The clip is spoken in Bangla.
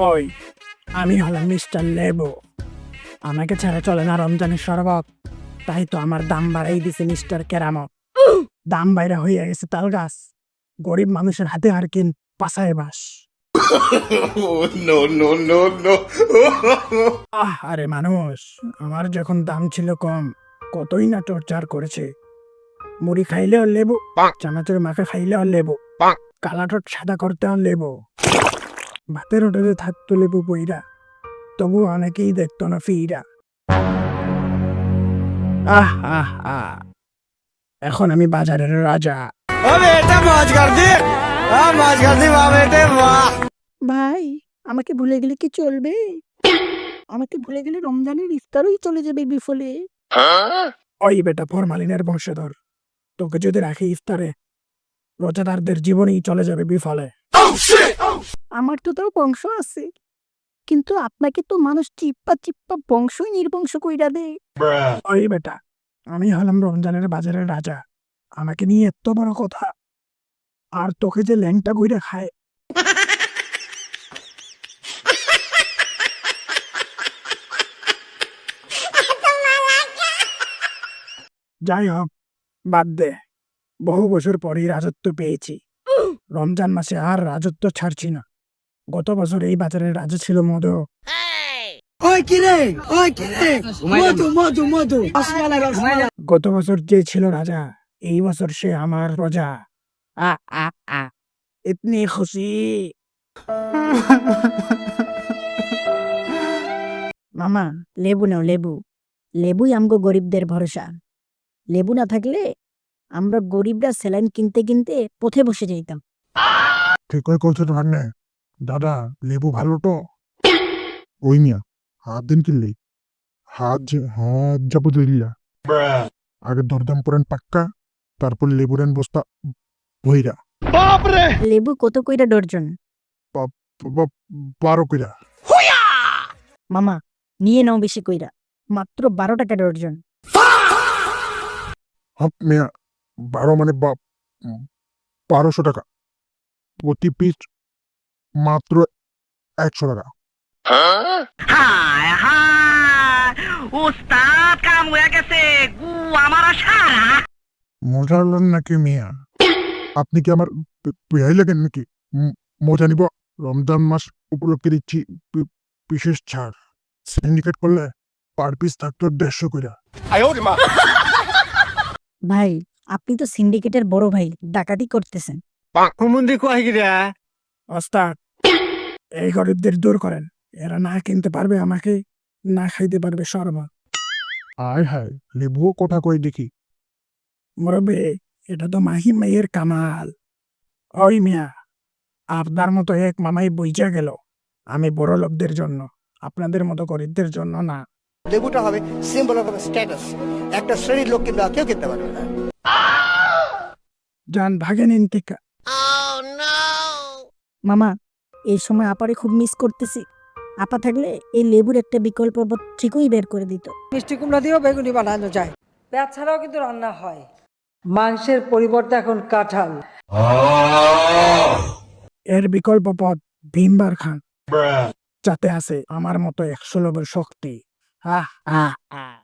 ওই, আমি হলাম মিস্টার লেবু। আমাকে ছেড়ে চলে না রমজানের শরবত, তাই তো আমার দাম বাড়াই দিছে মিস্টার কেরামত। দাম বাইরা হইয়া গেছে তাল গাছ, গরিব মানুষের হাতে হারকিন, পাছায় বাস। No, no, no, no. আরে মানুষ, আমার যখন দাম ছিল কম, কতই না টর্চার করেছে। মুড়ি খাইলেও লেবু, চানাচুর মাখা খাইলেও লেবু, কালা ঠোঁট সাদা করতেও লেবু, ভাতের হোটেলে থাকতো লেবু বইরা, তবু অনেকেই দেখতো না ফিরা। আহ আহ আহ, এখন আমি বাজারের রাজা। ভাই, আমাকে ভুলে গেলে কি চলবে? আমাকে ভুলে গেলে রমজানের ইফতারই চলে যাবে বিফলে। ওই বেটা ফরমালিনের বংশধর, তোকে যদি রাখি ইফতারে, রোজাদারদের জীবনই চলে যাবে বিফলে। আমার তো তাও বংশ আছে, কিন্তু আপনাকে তো মানুষ চিপ্পা চিপ্পা বংশই নির্বংশ কইরা দেয়। ওই বেটা, আমি হলাম রমজানের বাজারের রাজা, আমাকে নিয়ে এত বড় কথা, আর তোকে যে ল্যাংটা কইরা খায়। যাই হোক, বাদ দে, বহু বছর পরই রাজত্ব পেয়েছি। রমজান মাসে আর রাজত্ব ছাড়ছি না। গত বছর এই বাজারের রাজা ছিল মধু। গত বছর যে ছিল রাজা, এই বছর সে আমার প্রজা। আ আ আ ইতনি খুশি। মামা, লেবু নাও লেবু। লেবুই আমগো গরিবদের ভরসা। লেবু না থাকলে আমরা গরিবরা স্যালাইন কিনতে কিনতে পথে বসে যেতাম। ঠিক করে করছো তো ভাগ্নে। দাদা, লেবু ভালো তো? ওই মিয়া, হাত দিন কিনলি, হাত যাবো দিল্লা। আগে দরদাম করেন পাক্কা, তারপর লেবুরেন বস্তা ভইরা। লেবু কত কইরা ডর্জন? 12 কইরা। মামা, নিয়ে নাও বেশি কইরা, মাত্র 12 টাকা ডর্জন। হাপ মিয়া, 12 মানে 1200 টাকা, প্রতি পিস মাত্র 100 টাকা। মজা হলেন নাকি মিয়া? আপনি কি আমার পেয়াই লাগেন নাকি? মজা নিব? রমজান মাস উপলক্ষে দিচ্ছি বিশেষ ছাড়। সিন্ডিকেট করলে পার পিস থাকতো 150 কইরা। ভাই, আপনি তো সিন্ডিকেটের বড় ভাই, ডাকাতি করতেছেন। ওস্তাদ, এই গরিবদের দূর করেন। এরা না কিনতে পারবে আমাকে, না খাইতে পারবে শরবত। আয় হায়, লেবুও কথা কই দেখি। মুরব্বী, এটা তো মাহি মাইয়ের কামাল। ওই মিয়া, আপনার মতো এক মামাই বইজা গেল। আমি বড় লোকদের জন্য, আপনাদের মতো গরিবদের জন্য না। লেবুটা হবে সিম্বল অফ স্ট্যাটাস। একটা শ্রেণীর লোক কিন্তু কেউ কিনতে পারবে না। যান ভাগেন ইন্তিকা। মামা, এই সময় আপারে খুব মিস করতেছি। আপা থাকলে এই লেবুর একটা বিকল্প ঠিকই বের করে দিত। মিষ্টি কুমড়া দিয়েও বেগুনি বানানো যায়, পেঁয়াজ ছাড়াও কিন্তু রান্না হয়। মাংসের পরিবর্তে এখন কাঁঠাল। এর বিকল্প পদ ভীমবার খান, যাতে আছে আমার মতো 100 লোভের শক্তি। আহ আহ আহ।